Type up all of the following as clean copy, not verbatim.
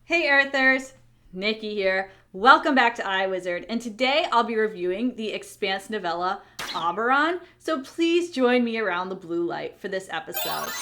Hey Earthers, Nikki here. Welcome back to iWizard, and today I'll be reviewing the Expanse novella Auberon, so please join me around the blue light for this episode.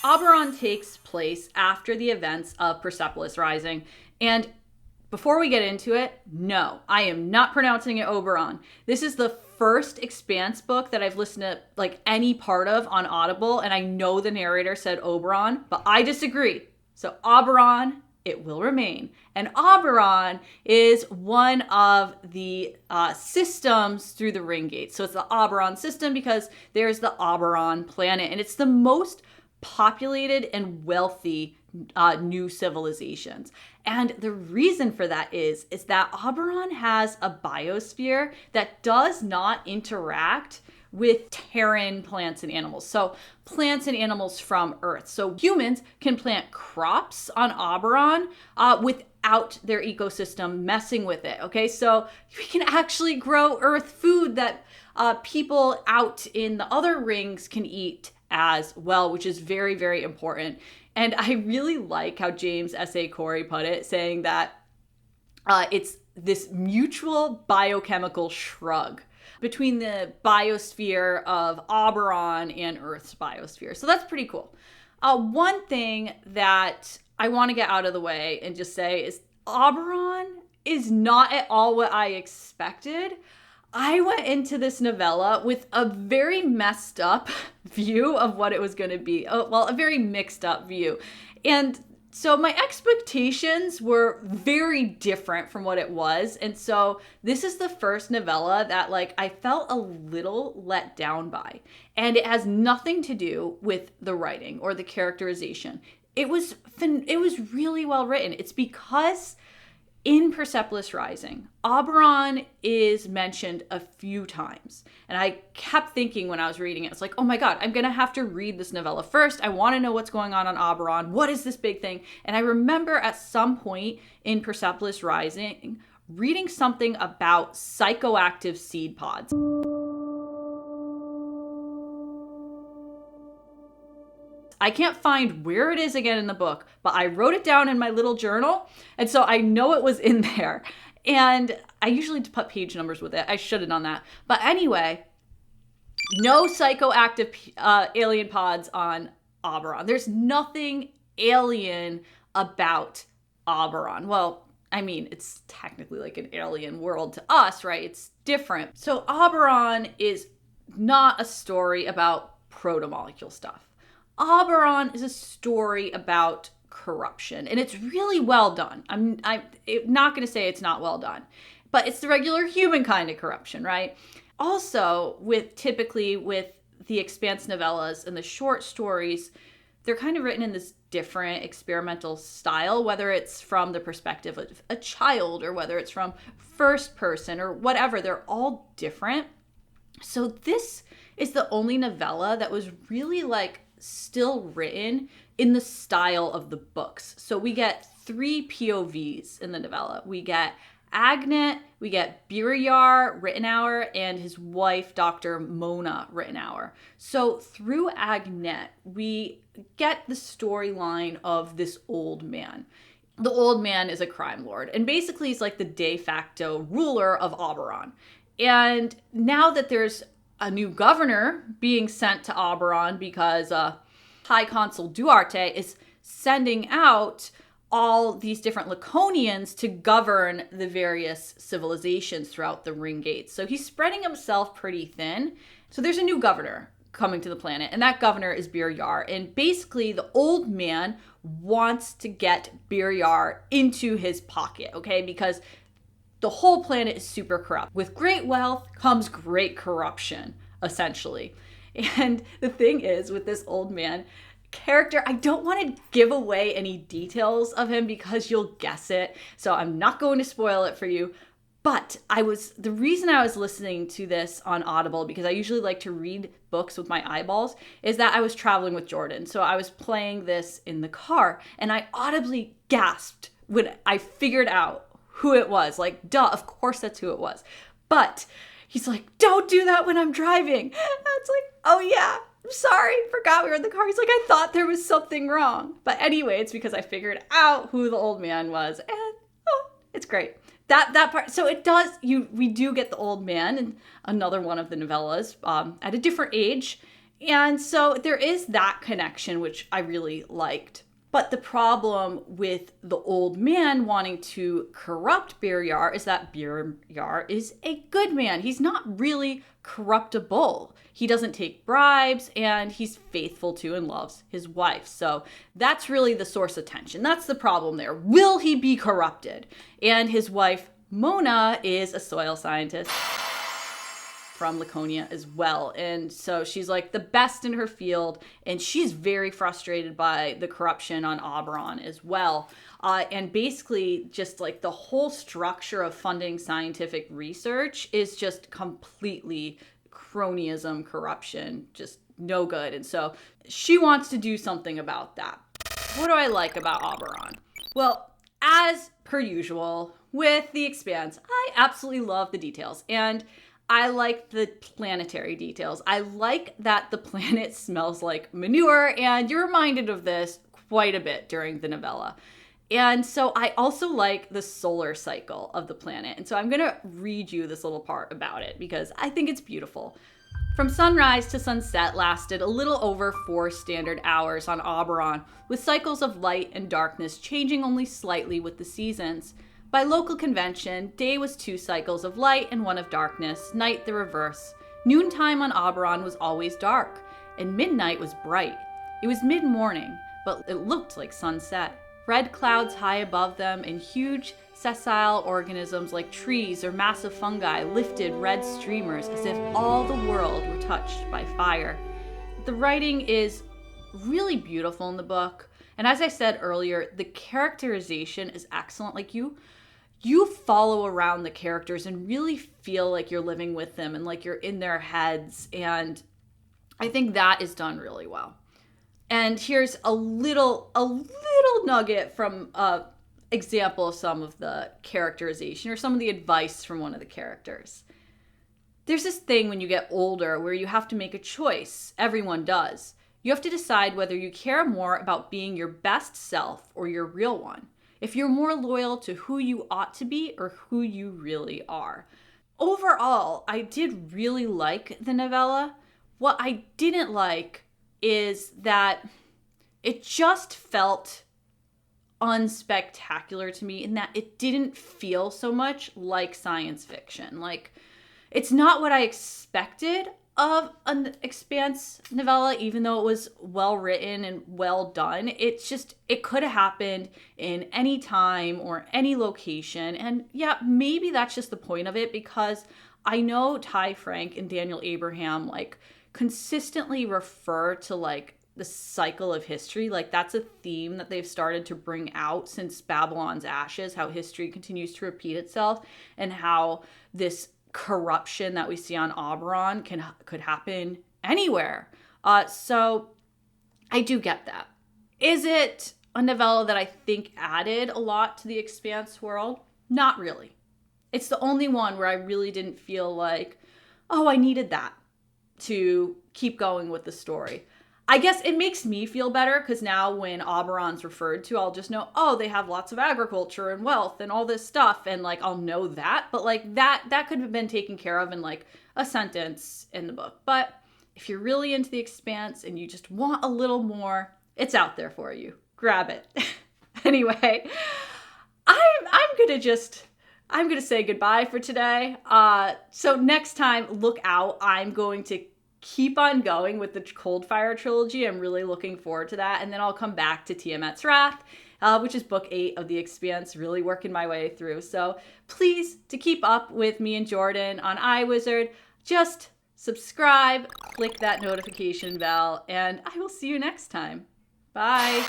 Auberon takes place after the events of Persepolis Rising, and before we get into it, no, I am not pronouncing it Auberon. This is the first Expanse book that I've listened to any part of on Audible, and I know the narrator said Auberon, but I disagree. So Auberon, it will remain. And Auberon is one of the systems through the Ring Gate. So it's the Auberon system because there's the Auberon planet, and it's the most populated and wealthy new civilizations. And the reason for that is that Auberon has a biosphere that does not interact with Terran plants and animals. So plants and animals from Earth. So humans can plant crops on Auberon without their ecosystem messing with it. Okay, so we can actually grow Earth food that people out in the other rings can eat as well, which is very, very important. And I really like how James S.A. Corey put it, saying that it's this mutual biochemical shrug between the biosphere of Auberon and Earth's biosphere. So that's pretty cool. One thing that I want to get out of the way and just say is Auberon is not at all what I expected. I went into this novella with a very messed up view of what it was going to be. A very mixed up view. And so my expectations were very different from what it was. And so this is the first novella that I felt a little let down by. And it has nothing to do with the writing or the characterization. It was really well written. It's because in Persepolis Rising, Auberon is mentioned a few times. And I kept thinking when I was reading it, it's like, oh my God, I'm going to have to read this novella first. I want to know what's going on Auberon. What is this big thing? And I remember at some point in Persepolis Rising, reading something about psychoactive seed pods. I can't find where it is again in the book, but I wrote it down in my little journal, and so I know it was in there. And I usually put page numbers with it. I should have done that. But anyway, no psychoactive alien pods on Auberon. There's nothing alien about Auberon. Well, I mean, it's technically like an alien world to us, right? It's different. So Auberon is not a story about protomolecule stuff. Auberon is a story about corruption, and it's really well done. I'm not going to say it's not well done, but it's the regular human kind of corruption, right? Also, typically with the Expanse novellas and the short stories, they're kind of written in this different experimental style, whether it's from the perspective of a child or whether it's from first person or whatever. They're all different. So this is the only novella that was really still written in the style of the books. So we get 3 POVs in the novella. We get Agnet, we get Birjar Rittenauer, and his wife, Dr. Mona Rittenauer. So through Agnet, we get the storyline of this old man. The old man is a crime lord, and basically he's like the de facto ruler of Auberon. And now that there's a new governor being sent to Auberon because High Consul Duarte is sending out all these different Laconians to govern the various civilizations throughout the Ring Gate. So he's spreading himself pretty thin. So there's a new governor coming to the planet, and that governor is Birjar. And basically the old man wants to get Birjar into his pocket, okay? Because the whole planet is super corrupt. With great wealth comes great corruption, essentially. And the thing is, with this old man character, I don't want to give away any details of him because you'll guess it. So I'm not going to spoil it for you. But the reason I was listening to this on Audible, because I usually like to read books with my eyeballs, is that I was traveling with Jordan. So I was playing this in the car and I audibly gasped when I figured out who it was. Like, duh, of course that's who it was. But he's like, don't do that when I'm driving. I was like, oh yeah, I'm sorry, forgot we were in the car. He's like, I thought there was something wrong. But anyway, it's because I figured out who the old man was, and it's great. That part. So it does. We do get the old man in another one of the novellas at a different age, and so there is that connection, which I really liked. But the problem with the old man wanting to corrupt Beryar is that Beryar is a good man. He's not really corruptible. He doesn't take bribes, and he's faithful to and loves his wife. So that's really the source of tension. That's the problem there. Will he be corrupted? And his wife, Mona, is a soil scientist from Laconia as well. And so she's like the best in her field, and she's very frustrated by the corruption on Auberon as well. And basically just like the whole structure of funding scientific research is just completely cronyism, corruption, just no good. And so she wants to do something about that. What do I like about Auberon? Well, as per usual with The Expanse, I absolutely love the details. And I like the planetary details. I like that the planet smells like manure, and you're reminded of this quite a bit during the novella. And so I also like the solar cycle of the planet. And so I'm going to read you this little part about it because I think it's beautiful. From sunrise to sunset lasted a little over 4 standard hours on Auberon, with cycles of light and darkness changing only slightly with the seasons. By local convention, day was 2 cycles of light and 1 of darkness, night the reverse. Noontime on Auberon was always dark, and midnight was bright. It was mid-morning, but it looked like sunset. Red clouds high above them and huge sessile organisms like trees or massive fungi lifted red streamers as if all the world were touched by fire. The writing is really beautiful in the book, and as I said earlier, the characterization is excellent. Like you follow around the characters and really feel like you're living with them and like you're in their heads, and I think that is done really well. And here's a little nugget from example of some of the characterization or some of the advice from one of the characters. There's this thing when you get older where you have to make a choice. Everyone does. You have to decide whether you care more about being your best self or your real one. If you're more loyal to who you ought to be or who you really are. Overall, I did really like the novella. What I didn't like is that it just felt unspectacular to me in that it didn't feel so much like science fiction. Like, it's not what I expected of an Expanse novella, even though it was well written and well done. It's just, it could have happened in any time or any location. And yeah, maybe that's just the point of it, because I know Ty Frank and Daniel Abraham like consistently refer to like the cycle of history. Like that's a theme that they've started to bring out since Babylon's Ashes, how history continues to repeat itself and how this corruption that we see on Auberon could happen anywhere. So I do get that. Is it a novella that I think added a lot to the Expanse world? Not really. It's the only one where I really didn't feel like, oh, I needed that to keep going with the story. I guess it makes me feel better because now when Auberon's referred to, I'll just know, oh, they have lots of agriculture and wealth and all this stuff. And like, I'll know that. But like that could have been taken care of in like a sentence in the book. But if you're really into the Expanse and you just want a little more, it's out there for you. Grab it. Anyway, I'm going to say goodbye for today. So next time, look out. I'm going to keep on going with the Coldfire trilogy. I'm really looking forward to that. And then I'll come back to Tiamat's Wrath, which is book 8 of The Expanse, really working my way through. So please, to keep up with me and Jordan on iWizard, just subscribe, click that notification bell, and I will see you next time. Bye.